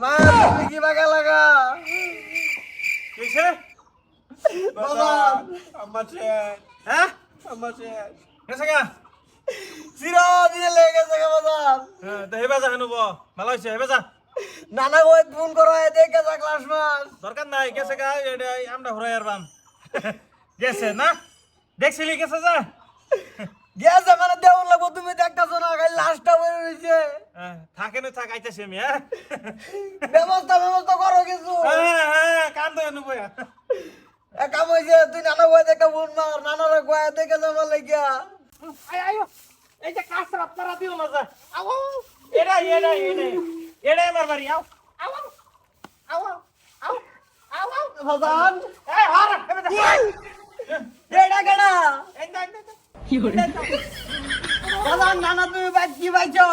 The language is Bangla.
মা তুমি কি বাগা লাগা কিসে বাজান আমার শেষ হ্যাঁ আমার শেষ কেসে গা চিরদিনে লেগে গেছে গা বাজান হ্যাঁ তো হেবা যা হেনুব ভালো হয়েছে হেবা যা নানা কই ফোন করো দেখে যা ক্লাস মাস দরকার নাই গেছে গা এটা আমরা ঘুরাই আরবাম গেছে না দেখছিলি গেছে যা গেছে মানে দেউন লাগবো তুমি দেখতেছো না খালি লাশটা বের হইছে থাকে না থাক আইতাছি আমি হ্যাঁ ব্যবস্থা করো কিছু হ্যাঁ হ্যাঁ কান তো হেনুব এক কাম হইছে তুই নানা কই দেখে ফোন মার নানারে কই দেখে যাবার লাগিয়া আয় আয় এই যে কাজ রাত্তারা দিও না যা আও এডা আমার বাড়ি আও আও আও আও আও আও বাজান এই হার হেবা যা এডা কেডা এই দা বাজান নানা তুমি বাইক কি বাইছো